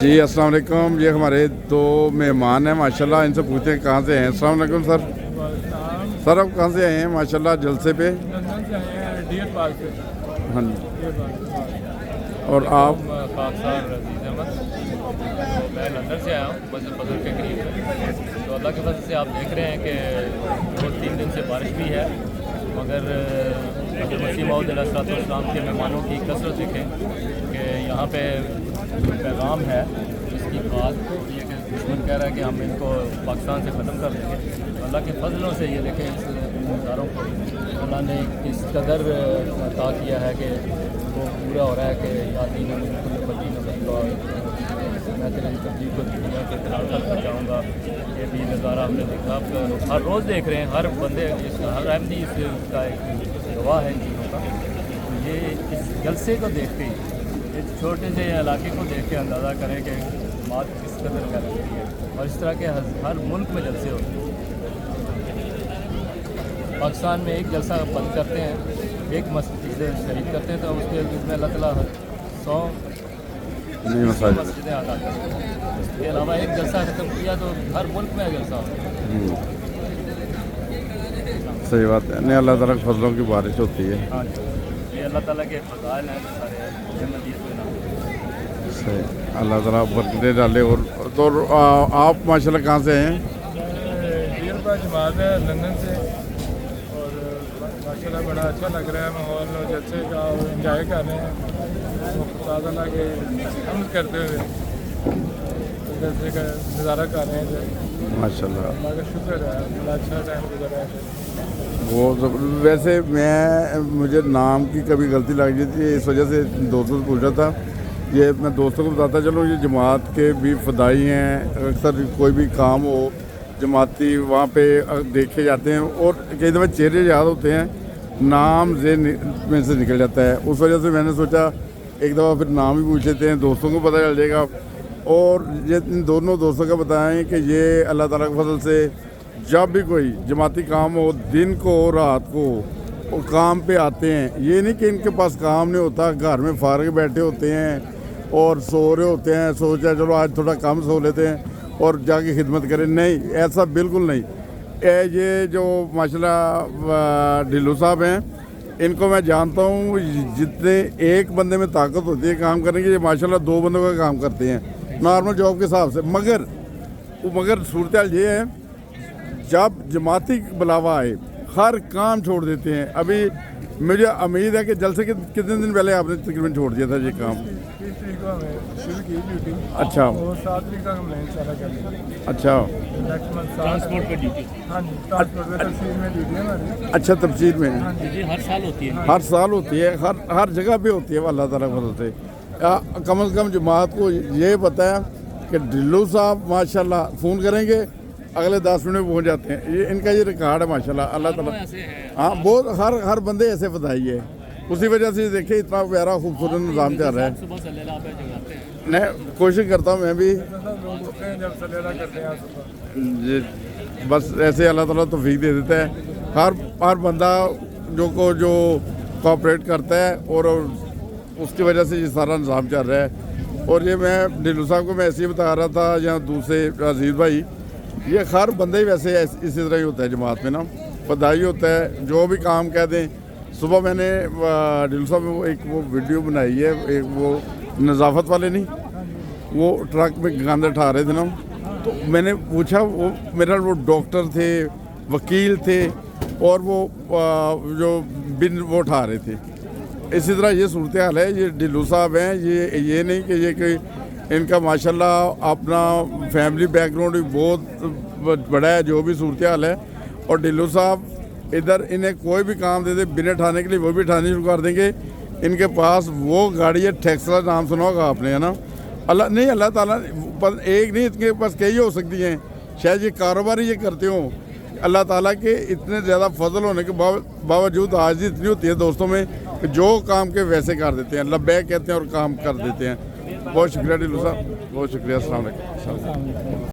جی السلام علیکم، یہ ہمارے دو مہمان ہیں ماشاءاللہ، ان سے پوچھتے ہیں کہاں سے ہیں۔ السلام علیکم سر۔ سر آپ کہاں سے آئے ہیں ماشاءاللہ جلسے پہ؟ ڈیئر پارک سے۔ ہاں جی۔ اور آپ؟ خاکسار عزیز احمد، میں لندن سے آیا ہوں مسجد فضل کے قریب۔ تو اللہ کے فضل سے آپ دیکھ رہے ہیں کہ 2-3 دن سے بارش بھی ہے، مگر حضرت مسیح موعود علیہ السلام کے مہمانوں کی کثرت دیکھیں کہ یہاں پہ پیغام ہے اس کی بات یہ کہ دشمن کہہ رہا ہے کہ ہم ان کو پاکستان سے ختم کر دیں گے۔ اللہ کے فضلوں سے یہ دیکھیں اس نظاروں کو اللہ نے اس قدر عطا کیا ہے کہ وہ پورا ہو رہا ہے کہ یادین میں تیری تبدیل کو دنیا کے خلال تک پہنچاؤں گا۔ یہ بھی نظارہ ہم نے دیکھا، آپ ہر روز دیکھ رہے ہیں، ہر بندے ہر احمدی اس کا ایک گواہ ہے ان چیزوں کا۔ یہ اس جلسے کو دیکھ کے ہی اس چھوٹے سے علاقے کو دیکھ کے اندازہ کریں کہ بات کس قدر کر رہی ہے، اور اس طرح کے ہر ملک میں جلسے ہوتے ہیں۔ پاکستان میں ایک جلسہ بند کرتے ہیں، ایک مسجد شہید کرتے ہیں، تو اس میں اللہ تعالیٰ 100 مسجدیں ادا کرتے ہیں۔ اس کے علاوہ ایک جلسہ ختم کیا تو ہر ملک میں جلسہ ہوتا ہے۔ صحیح بات ہے، نہیں اللہ تعالیٰ کے فضلوں کی بارش ہوتی ہے۔ ہاں جی، یہ اللہ تعالیٰ کے فضائل ہیں سارے احمدیت میں۔ صحیح، اللہ تعالیٰ برکتیں ڈالے۔ اور تو آپ ماشاءاللہ کہاں سے ہیں؟ ڈیئر پارک جماعت ہے لندن سے، اور ماشاءاللہ بڑا اچھا لگ رہا ہے ماحول، جلسے کا انجوائے کر رہے ہیں، خدا تعالیٰ کے حمد کرتے ہوئے جلسے کا نظارہ کر رہے ہیں۔ ماشاءاللہ اللہ کا شکر ہے، بڑا اچھا ٹائم گزرا ہے۔ وہ ویسے مجھے نام کی کبھی غلطی لگ جاتی تھی، اس وجہ سے دوستوں سے پوچھ رہا تھا۔ یہ میں دوستوں کو بتاتا چلوں، یہ جماعت کے بھی فدائی ہیں، اکثر کوئی بھی کام ہو جماعتی وہاں پہ دیکھے جاتے ہیں، اور کئی دفعہ چہرے یاد ہوتے ہیں، نام ذہن میں سے نکل جاتا ہے۔ اس وجہ سے میں نے سوچا ایک دفعہ پھر نام ہی پوچھ لیتے ہیں، دوستوں کو پتہ چل جائے گا۔ اور یہ ان دونوں دوستوں کا بتائیں کہ یہ اللہ تعالیٰ کے فضل سے جب بھی کوئی جماعتی کام ہو، دن کو ہو رات کو وہ کام پہ آتے ہیں۔ یہ نہیں کہ ان کے پاس کام نہیں ہوتا، گھر میں فارغ بیٹھے ہوتے ہیں اور سو رہے ہوتے ہیں، سوچا چلو آج تھوڑا کم سو لیتے ہیں اور جا کے خدمت کریں۔ نہیں، ایسا بالکل نہیں۔ یہ جو ماشاءاللہ ڈھلو صاحب ہیں، ان کو میں جانتا ہوں، جتنے ایک بندے میں طاقت ہوتی ہے کام کرنے کی، یہ ماشاءاللہ 2 بندوں کا کام کرتے ہیں نارمل جاب کے حساب سے۔ مگر صورتحال یہ ہے جب جماعتی بلاوا آئے ہر کام چھوڑ دیتے ہیں۔ ابھی مجھے امید ہے کہ جلسے کے کتنے دن پہلے آپ نے تقریباً چھوڑ دیا تھا یہ کام؟ 30 تاریخ کو ہمیں شروع کی ڈیوٹی۔ اچھا، اور 7 تاریخ تک ہم نے انشاءاللہ کر لی۔ اچھا ٹرانسپورٹ پہ ڈیوٹی۔ ہاں جی، ٹرانسپورٹ پہ تفصیل میں ڈیوٹی ہے ہماری۔ اچھا، تفصیل میں جی ہر سال ہوتی ہے، ہر سال ہوتی ہے، ہر جگہ پہ ہوتی ہے اللہ تعالیٰ کی فضل سے۔ کم از کم جماعت کو یہ پتہ ہے کہ ڈھلو صاحب ماشاءاللہ فون کریں گے اگلے 10 منٹ میں پہنچ جاتے ہیں۔ یہ ان کا یہ ریکارڈ ہے ماشاءاللہ، اللہ تعالیٰ۔ ہاں، بہت ہر بندے ایسے فدائی ہے، اسی وجہ سے دیکھیں اتنا پیارا خوبصورت نظام چل رہا ہے۔ میں کوشش کرتا ہوں میں بھی جی، بس ایسے اللہ تعالیٰ توفیق دے دیتا ہے۔ ہر بندہ جو کوآپریٹ کرتا ہے، اور اس کی وجہ سے یہ سارا نظام چل رہا ہے۔ اور یہ میں ڈھلو صاحب کو میں ایسے ہی بتا رہا تھا، یا دوسرے عزیز بھائی، یہ ہر بندے ہی ویسے اسی طرح ہی ہوتا ہے جماعت میں نا، فدائی ہوتا ہے، جو بھی کام کہہ دیں۔ صبح میں نے ڈھلو صاحب ایک وہ ویڈیو بنائی ہے، ایک وہ نظافت والے نہیں، وہ ٹرک میں گند اٹھا رہے تھے نا، تو میں نے پوچھا، وہ میرا وہ ڈاکٹر تھے، وکیل تھے، اور وہ جو بن وہ اٹھا رہے تھے۔ اسی طرح یہ صورتحال ہے۔ یہ ڈھلو صاحب ہیں، یہ نہیں کہ یہ کہ ان کا ماشاءاللہ اپنا فیملی بیک گراؤنڈ بھی بہت بڑا ہے، جو بھی صورتحال ہے۔ اور ڈھلو صاحب ادھر انہیں کوئی بھی کام دے دے بن اٹھانے کے لیے، وہ بھی اٹھانی شروع کر دیں گے۔ ان کے پاس وہ گاڑی ہے ٹیکسلا، نام سنا ہوگا آپ نے، ہے نا؟ اللہ تعالیٰ ایک نہیں، ان کے پاس کئی ہو سکتی ہیں، شاید یہ کاروبار ہی یہ کرتے ہوں۔ اللہ تعالیٰ کے اتنے زیادہ فضل ہونے کے باوجود حاضری اتنی ہوتی ہے دوستوں میں کہ جو کام کے ویسے کر دیتے ہیں، لبیک کہتے ہیں اور کام کر دیتے ہیں۔ بہت شکریہ ڈھلو صاحب، بہت شکریہ۔ السلام علیکم۔